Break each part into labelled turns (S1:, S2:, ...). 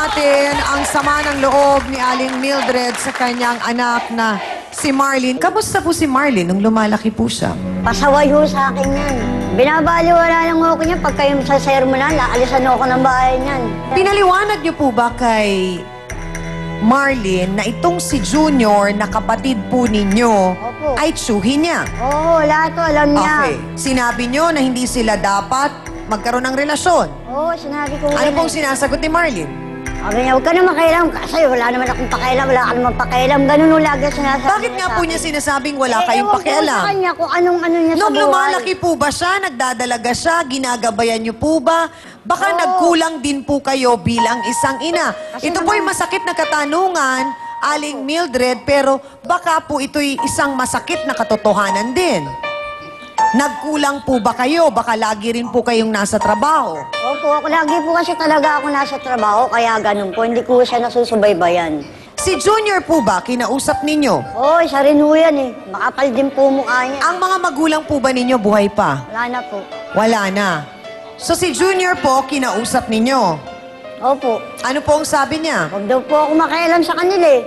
S1: natin ang sama ng loob ni Aling Mildred sa kanyang anak na si Marlene. Kamusta po si Marlene nung lumalaki po siya?
S2: Pasaway ho sa akin yan. Binabaliwala lang ako niya pagka yung sa sermonan, naalisan ako ng bahay niyan.
S1: Pinaliwanag niyo po ba kay Marlene na itong si Junior na kapatid po ninyo
S2: Opo.
S1: ay tsuhin niya?
S2: Oo, lahat to alam niya.
S1: Okay. Sinabi niyo na hindi sila dapat magkaroon ng relasyon.
S2: Oo, sinabi ko.
S1: Ano pong sinasagot ni Marlene?
S2: Sabi niya, huwag ka na makialam kasi wala naman akong pakialam, wala ka naman pakialam. Ganun ho lagi sinasabi.
S1: Bakit nga po niya sinasabing wala kayong
S2: ewan ko
S1: pakialam?
S2: sa kanya kung anong ano niya
S1: Nung
S2: sa buhay.
S1: lumalaki po ba siya, nagdadalaga siya, ginagabayan niyo po ba? Baka
S2: Oo.
S1: nagkulang din po kayo bilang isang ina.
S2: Kasi
S1: Ito po ay masakit na katanungan, Aling Mildred, pero baka po ito'y isang masakit na katotohanan din. Nagkulang po ba kayo? Baka lagi rin po kayong nasa trabaho.
S2: Opo, ako lagi po kasi talaga ako nasa trabaho, kaya ganun po. Hindi ko siya nasusubaybayan.
S1: Si Junior po ba, kinausap ninyo?
S2: Oo, isa rin ho yan eh. Makapal din po mukha niya.
S1: Ang mga magulang po ba ninyo buhay pa?
S2: Wala na po.
S1: Wala na. So si Junior po, kinausap ninyo.
S2: Opo.
S1: Ano po ang sabi niya?
S2: Huwag daw po ako makialam sa kanila eh.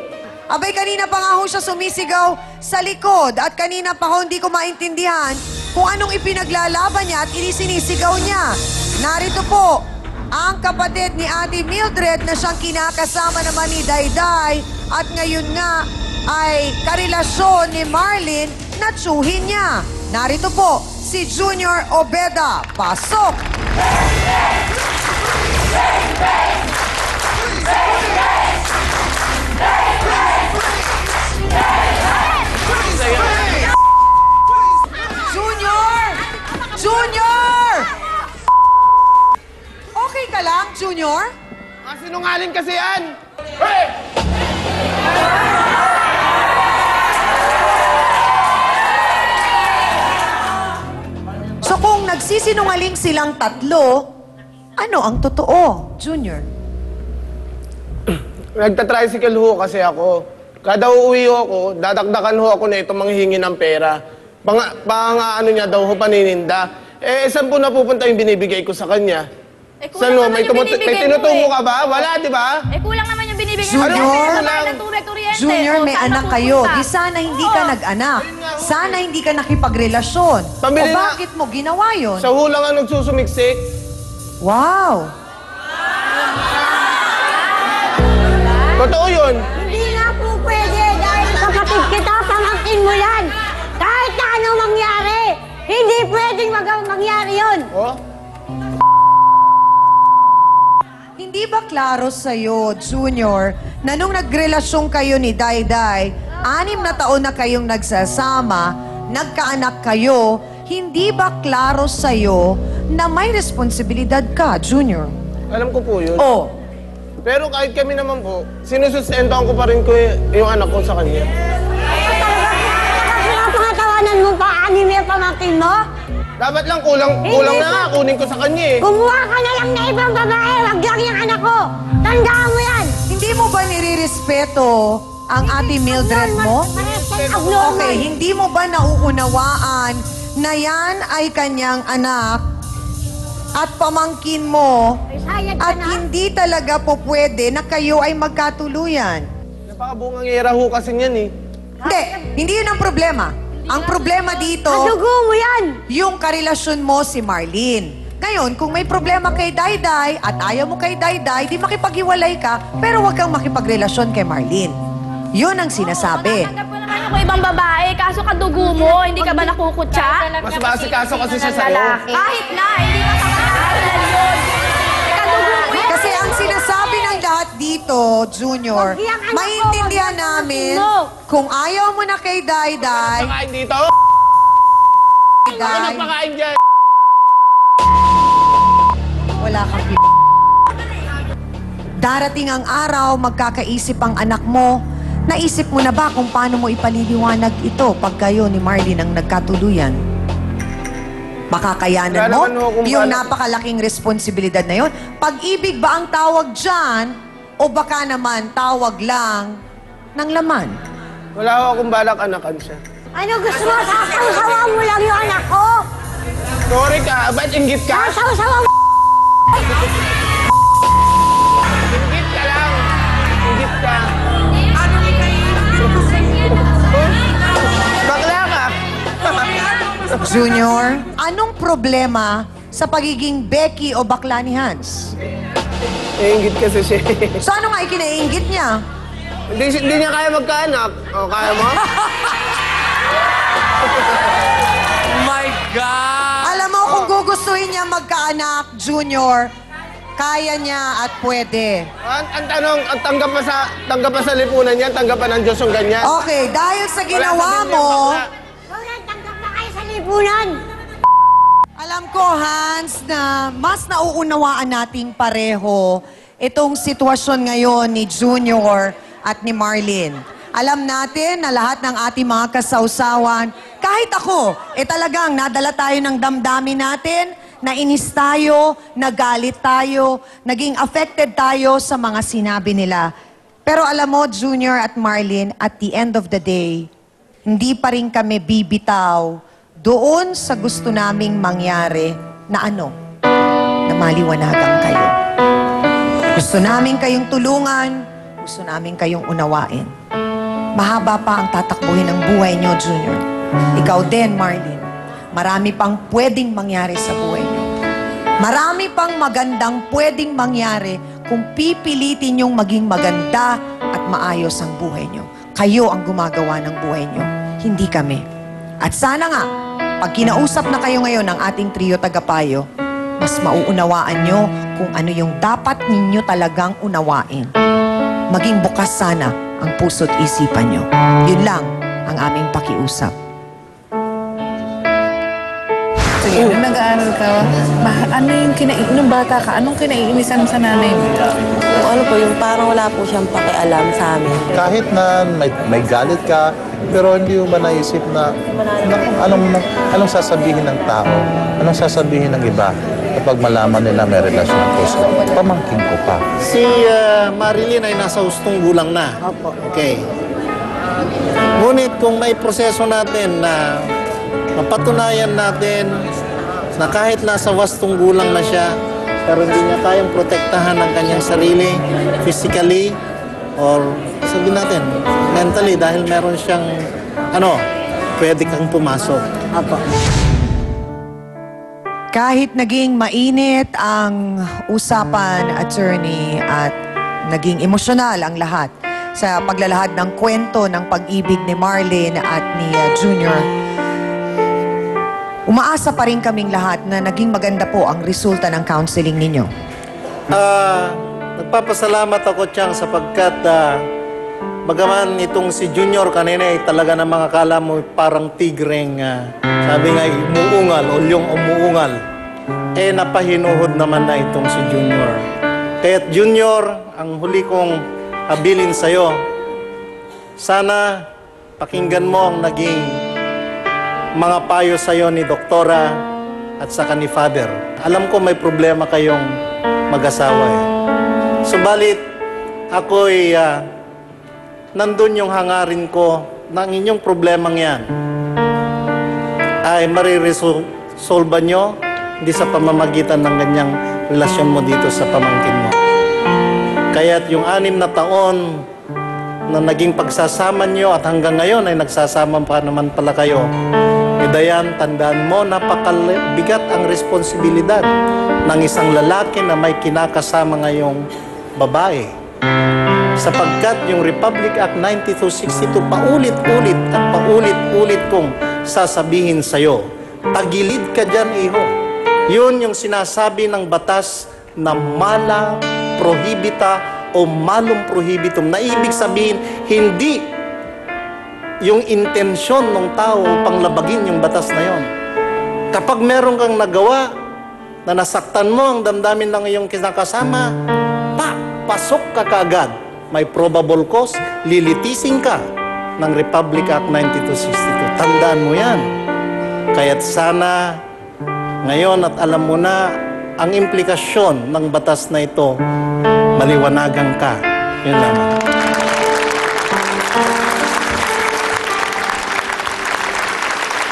S1: Abay, kanina pa nga ho siya sumisigaw sa likod at kanina pa ho hindi ko maintindihan kung anong ipinaglalaban niya at inisinisigaw niya. Narito po ang kapatid ni Ate Mildred na siyang kinakasama naman ni Dayday at ngayon nga ay karelasyon ni Marlene na tsuhin niya. Narito po si Junior Obeda. Pasok! Junior! Junior! Okay ka lang, Junior?
S3: Sinungaling kasi yan!
S1: So kung nagsisinungaling silang tatlo, ano ang totoo, Junior?
S3: Nagta-tricycle ho kasi ako. Kada uuwi ho ako, dadakdakan ho ako na ito manghihingi ng pera. Ano niya daw ho, panininda. Saan po napupunta yung binibigay ko sa kanya?
S4: Kulang naman
S3: May
S4: yung binibigay
S3: may
S4: mo
S3: tinutungo
S4: eh.
S3: ka ba? Wala, di ba?
S4: Kulang naman yung binibigay mo.
S1: Junior? Junior,
S4: O,
S1: may
S4: saan
S1: anak
S4: napupunta?
S1: kayo. Di sana hindi ka nag-anak. Sana hindi ka nakipagrelasyon.
S3: Pambili
S1: O
S3: na-
S1: bakit mo ginawa yun?
S3: Sa hula nga nagsusumiksik.
S1: Wow!
S3: Totoo yun.
S2: Hindi nga po pwede dahil kapatid kita, pamangkin mo yan. Kahit na ano mangyari, hindi pwedeng mangyari yun.
S3: Oh?
S1: Hindi ba klaro sa'yo, Junior, na nung nagrelasyon kayo ni Dayday, 6 na taon na kayong nagsasama, nagkaanak kayo, hindi ba klaro sa'yo na may responsibilidad ka, Junior?
S3: Alam ko po yun.
S1: Oh,
S3: Pero kahit kami naman po, sinusustentohan ko pa rin ko yung anak ko sa kanya.
S2: Pinapangatawanan mo pa, anim yung pamangkin mo?
S3: Dapat lang kulang na nga, kunin ko sa kanya eh.
S2: Gumawa ka na lang na ibang babae, wag lang yung anak ko. Tandaan mo yan.
S1: hindi mo ba nirirespeto ang Ate Mildred mo?
S2: Abnormal.
S1: Okay, hindi mo ba nauunawaan na yan ay kanyang anak at pamangkin mo
S2: Sayad ka
S1: at
S2: na.
S1: hindi talaga po pwede na kayo ay magkatuluyan?
S3: Napakabungangera ho kasi niyan eh.
S1: Hindi yun ang problema. Ang problema dito,
S2: Kadugo mo yan.
S1: yung karelasyon mo si Marlene. Ngayon, kung may problema kay Dayday at ayaw mo kay Dayday, di makipaghiwalay ka, pero huwag kang makipagrelasyon kay Marlene. Yun ang sinasabi.
S4: Natatanggap ko naman ako ibang babae, kaso kadugo mo, hindi ka ba nakukutsa?
S3: Mas maasikaso kasi siya sa'yo.
S4: Kahit na, hindi ka makakakalan yun. Kadugo mo yan.
S1: Kasi ang sinasabi ng lahat dito, Junior,
S2: Huwag yang anak ko,
S1: maintindihan
S2: huwag yang
S1: namin
S2: anak mo.
S1: kung ayaw mo na kay Dayday,
S3: Napakain dito? Ako napakain dyan.
S1: wala kang darating ang araw, magkakaisip ang anak mo. Naisip mo na ba kung paano mo ipaliliwanag ito pag kayo ni Marlene ang nagkatuluyan? Makakayanan
S3: Wala
S1: mo
S3: naman ho kung
S1: yung
S3: paano-
S1: napakalaking responsibilidad na yun? Pag-ibig ba ang tawag dyan? O baka naman tawag lang ng laman?
S3: Wala ho akong balak anakan siya.
S2: Ano gusto mo? Sasaw-sawa mo lang yung anak ko.
S3: Sorry ka, ba't inggit ka?
S2: Sasaw-sawa mo.
S3: Inggit ka lang! Bakla ka.
S1: Junior, anong problema sa pagiging Becky o bakla ni Hans?
S3: Nainggit kasi siya.
S1: So ano nga ikinainggit niya?
S3: Hindi niya kaya magkaanak. O, kaya mo?
S5: My God!
S1: Alam mo, kung gugustuhin niya magkaanak, Junior, kaya niya at pwede.
S3: Ang tanong, ang tanggap pa sa lipunan yan, tanggap pa ng Diyos yung ganyan.
S1: Okay, dahil sa
S3: Wala
S1: ginawa
S3: sa Biblia,
S1: mo,
S3: bakla.
S2: Wala, tanggap na kayo sa lipunan.
S1: alam ko, Hans, na mas nauunawaan nating pareho itong sitwasyon ngayon ni Junior at ni Marlene. Alam natin na lahat ng ating mga kasawsawan, kahit ako, talagang nadala tayo ng damdamin natin, nainis tayo, nagalit tayo, naging affected tayo sa mga sinabi nila. Pero alam mo, Junior at Marlene, at the end of the day, hindi pa rin kami bibitaw doon sa gusto naming mangyari na na maliwanagan kayo. Gusto namin kayong tulungan, gusto namin kayong unawain. Mahaba pa ang tatakbuhin ng buhay nyo, Junior. Ikaw din, Marlene. Marami pang pwedeng mangyari sa buhay nyo. Marami pang magandang pwedeng mangyari kung pipilitin nyong maging maganda at maayos ang buhay nyo. Kayo ang gumagawa ng buhay nyo, hindi kami. At sana nga, pag kinausap na kayo ngayon ng ating trio tagapayo, mas mauunawaan nyo kung ano yung dapat ninyo talagang unawain. Maging bukas sana ang puso't isipan nyo. Yun lang ang aming pakiusap.
S6: Sige, nung nag-aaral ka, ano yung nung bata ka, anong kinaiinisan sa nanay mo?
S7: Yung ano po, yung parang wala po siyang pakialam sa amin.
S8: Kahit na may galit ka, pero hindi mo ba naisip na anong sasabihin ng tao? Anong sasabihin ng iba kapag malaman nila may relasyon ko sila? Pamangkin ko pa.
S9: Si Marilyn ay nasa hustong gulang na.
S2: Opo.
S9: Okay. Ngunit kung may proseso natin na mapatunayan natin na kahit nasa wastong gulang na siya, pero hindi niya kayang protektahan ang kanyang sarili, physically, or sabihin natin, mentally, dahil meron siyang, pwede kang pumasok.
S2: Opo.
S1: Kahit naging mainit ang usapan, attorney, at naging emosyonal ang lahat sa paglalahad ng kwento ng pag-ibig ni Marlene at ni Junior, umaasa pa rin kaming lahat na naging maganda po ang resulta ng counseling ninyo.
S9: Nagpapasalamat ako, Chang, sapagkat bagaman itong si Junior kanina ay talaga na mga kala mo parang tigreng, sabi nga, umuungal o yung umuungal, napahinuhod naman na itong si Junior. Kaya't Junior, ang huli kong habilin sa'yo, sana pakinggan mo ang naging mga payo sa'yo ni Doktora at saka ni Father. Alam ko may problema kayong mag-asawa Subalit, ako'y nandun yung hangarin ko na ang inyong problemang yan ay mariresolve nyo hindi sa pamamagitan ng ganyang relasyon mo dito sa pamangkin mo. Kaya't yung 6 na taon na naging pagsasama nyo at hanggang ngayon ay nagsasama pa naman pala kayo, Dayan, tandaan mo, napakabigat ang responsibilidad ng isang lalaki na may kinakasama ngayong babae. Sapagkat yung Republic Act 9262, paulit-ulit at paulit-ulit kong sasabihin sa'yo, tagilid ka dyan, iho. Yun yung sinasabi ng batas na mala prohibita o malum prohibitum, na ibig sabihin, hindi yung intensyon ng tao upang labagin yung batas na yon. Kapag meron kang nagawa na nasaktan mo ang damdamin ng iyong kinakasama, pasok ka kaagad. May probable cause, lilitisin ka ng Republic Act 9262. Tandaan mo yan. Kaya't sana ngayon at alam mo na ang implikasyon ng batas na ito, maliwanagan ka. Yun lang.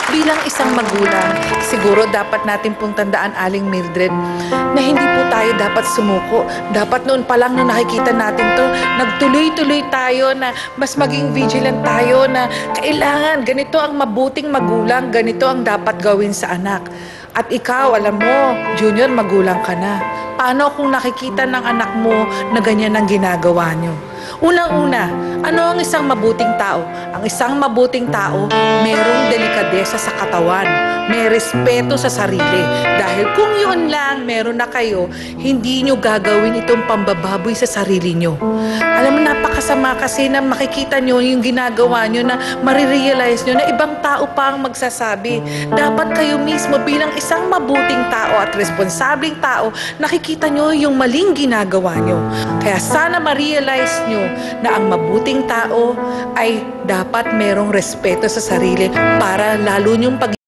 S6: Bilang isa isang magulang, siguro dapat natin pong tandaan, Aling Mildred, na hindi po tayo dapat sumuko. Dapat noon pa lang nung nakikita natin to, nagtuloy-tuloy tayo na mas maging vigilant tayo na kailangan, ganito ang mabuting magulang, ganito ang dapat gawin sa anak. At ikaw, alam mo, Junior, magulang ka na. Paano kung nakikita ng anak mo na ganyan ang ginagawa nyo? Unang-una, ano ang isang mabuting tao? Ang isang mabuting tao, merong delikadesa sa katawan, may respeto sa sarili. Dahil kung yun lang, meron na kayo, hindi nyo gagawin itong pambababoy sa sarili nyo. Alam mo, napakasama kasi na makikita nyo yung ginagawa nyo na marirealize nyo na ibang tao pa ang magsasabi. Dapat kayo mismo bilang isang mabuting tao at responsabling tao, nakikita nyo yung maling ginagawa nyo. Kaya sana ma-realize nyo na ang mabuting tao ay dapat merong respeto sa sarili para lalo nyong pag